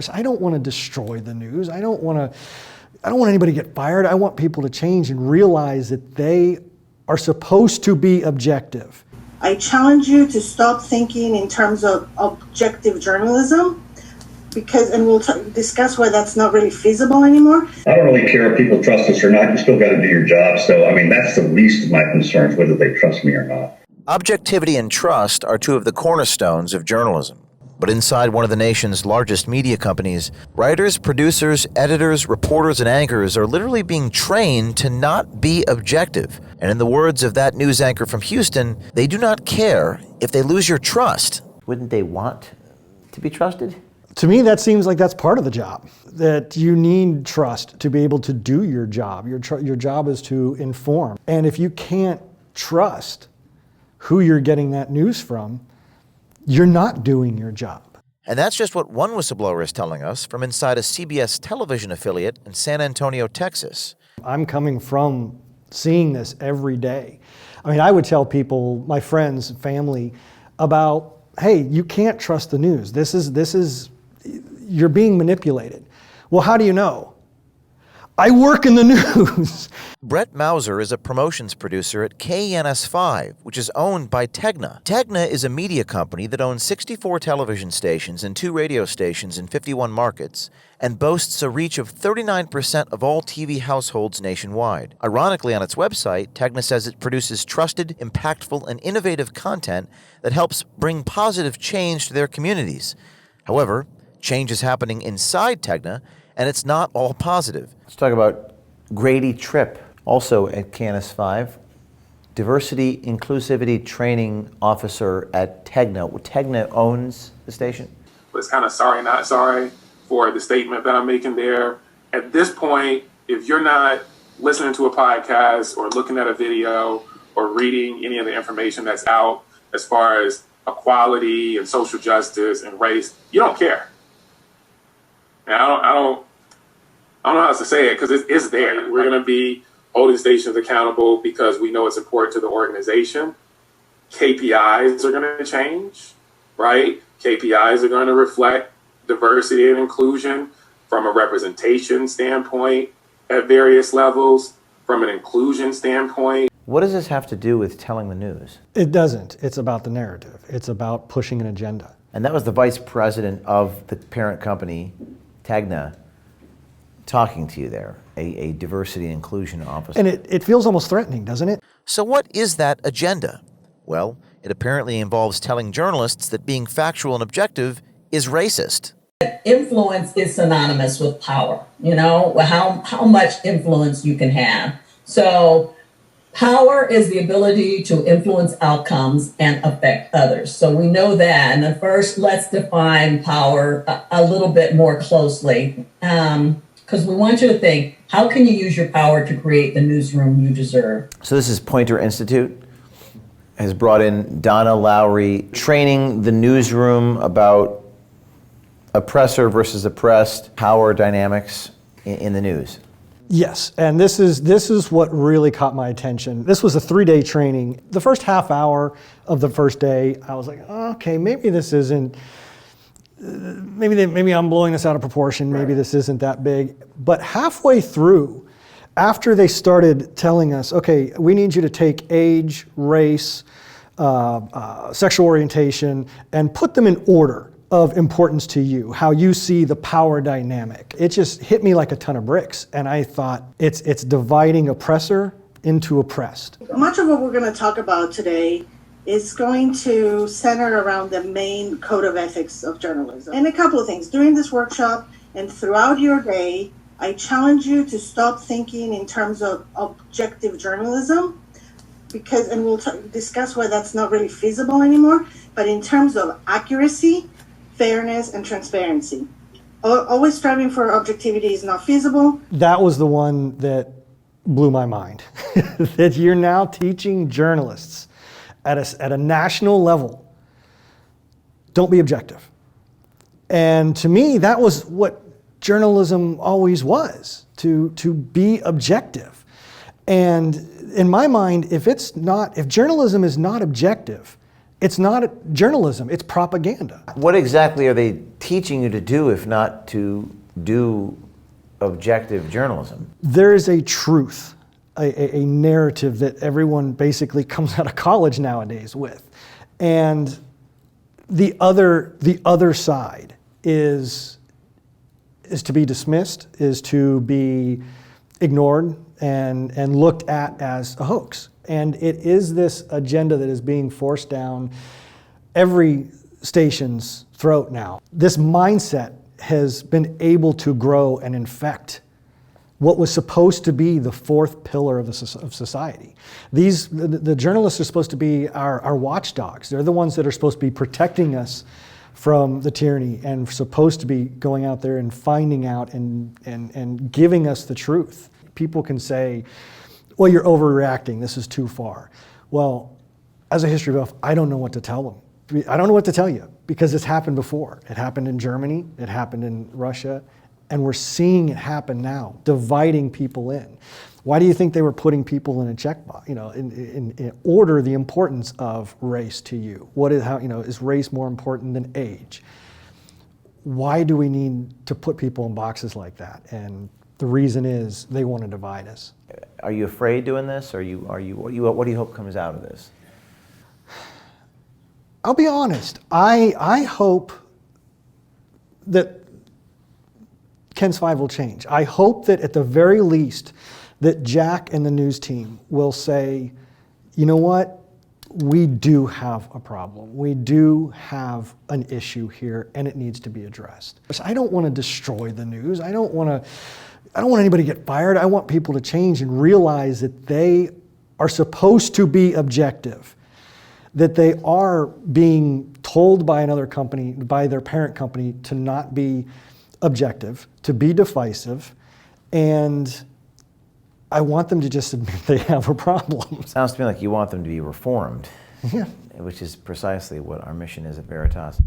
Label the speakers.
Speaker 1: I don't want to destroy the news. I don't want anybody to get fired. I want people to change and realize that they are supposed to be objective.
Speaker 2: I challenge you to stop thinking in terms of objective journalism, and we'll discuss why that's not really feasible anymore.
Speaker 3: I don't really care if people trust us or not. You still got to do your job. So, that's the least of my concerns, whether they trust me or not.
Speaker 4: Objectivity and trust are two of the cornerstones of journalism. But inside one of the nation's largest media companies, writers, producers, editors, reporters, and anchors are literally being trained to not be objective. And in the words of that news anchor from Houston, they do not care if they lose your trust.
Speaker 5: Wouldn't they want to be trusted?
Speaker 1: To me, that seems like that's part of the job, that you need trust to be able to do your job. Your job is to inform. And if you can't trust who you're getting that news from, you're not doing your job.
Speaker 4: And that's just what one whistleblower is telling us from inside a CBS television affiliate in San Antonio, Texas.
Speaker 1: I'm coming from seeing this every day. I would tell people, my friends, family, about, hey, you can't trust the news. This is, you're being manipulated. Well, how do you know? I work in the news.
Speaker 4: Brett Mauser is a promotions producer at KNS5, which is owned by Tegna. Tegna is a media company that owns 64 television stations and 2 radio stations in 51 markets and boasts a reach of 39% of all TV households nationwide. Ironically, on its website, Tegna says it produces trusted, impactful, and innovative content that helps bring positive change to their communities. However, change is happening inside Tegna, and it's not all positive.
Speaker 5: Let's talk about Grady Tripp, also at KNS5, Diversity Inclusivity Training Officer at Tegna. Tegna owns the station?
Speaker 6: It's kind of sorry, not sorry for the statement that I'm making there. At this point, if you're not listening to a podcast or looking at a video or reading any of the information that's out as far as equality and social justice and race, you don't care. And I don't know how else to say it because it's there. We're going to be holding stations accountable because we know it's important to the organization. KPIs are going to change, right? KPIs are going to reflect diversity and inclusion from a representation standpoint at various levels, from an inclusion standpoint.
Speaker 5: What does this have to do with telling the news?
Speaker 1: It doesn't. It's about the narrative. It's about pushing an agenda.
Speaker 5: And that was the vice president of the parent company, Tegna, talking to you there, a diversity and inclusion officer.
Speaker 1: And it feels almost threatening, doesn't it?
Speaker 4: So what is that agenda? Well, it apparently involves telling journalists that being factual and objective is racist.
Speaker 7: Influence is synonymous with power, how much influence you can have. So power is the ability to influence outcomes and affect others. So we know that. And then first, let's define power a little bit more closely. Because we want you to think, how can you use your power to create the newsroom you deserve?
Speaker 5: So this is Poynter Institute, has brought in Donna Lowry, training the newsroom about oppressor versus oppressed, power dynamics in the news.
Speaker 1: Yes, and this is what really caught my attention. This was a 3-day training. The first half hour of the first day, I was like, okay, maybe this isn't, maybe I'm blowing this out of proportion, maybe this isn't that big. But halfway through, after they started telling us, okay, we need you to take age, race, sexual orientation, and put them in order of importance to you, how you see the power dynamic. It just hit me like a ton of bricks. And I thought, it's dividing oppressor into oppressed.
Speaker 2: Much of what we're going to talk about today is going to center around the main code of ethics of journalism. And a couple of things. During this workshop and throughout your day, I challenge you to stop thinking in terms of objective journalism, and we'll discuss why that's not really feasible anymore, but in terms of accuracy, fairness, and transparency. Always striving for objectivity is not feasible.
Speaker 1: That was the one that blew my mind. That you're now teaching journalists at a national level, don't be objective. And to me, that was what journalism always was, to be objective. And in my mind, if journalism is not objective, It's not journalism, it's propaganda.
Speaker 5: What exactly are they teaching you to do if not to do objective journalism?
Speaker 1: There is a truth, a narrative that everyone basically comes out of college nowadays with. And the other side is to be dismissed, is to be ignored and looked at as a hoax. And it is this agenda that is being forced down every station's throat now. This mindset has been able to grow and infect what was supposed to be the fourth pillar of society. The journalists are supposed to be our watchdogs. They're the ones that are supposed to be protecting us from the tyranny and supposed to be going out there and finding out and giving us the truth. People can say, well, you're overreacting, this is too far. Well, as a history buff, I don't know what to tell them. I don't know what to tell you because it's happened before. It happened in Germany, it happened in Russia, and we're seeing it happen now, dividing people in. Why do you think they were putting people in a checkbox? In order the importance of race to you. Is race more important than age? Why do we need to put people in boxes like that? And the reason is they want to divide us.
Speaker 5: Are you afraid doing this? What do you hope comes out of this?
Speaker 1: I'll be honest. I hope that KENS 5 will change. I hope that at the very least that Jack and the news team will say, you know what? We do have a problem. We do have an issue here and it needs to be addressed. I don't want to destroy the news. I don't want anybody to get fired. I want people to change and realize that they are supposed to be objective, that they are being told by another company, by their parent company, to not be objective, to be divisive, and I want them to just admit they have a problem.
Speaker 5: Sounds to me like you want them to be reformed,
Speaker 1: Yeah.
Speaker 5: which is precisely what our mission is at Veritas.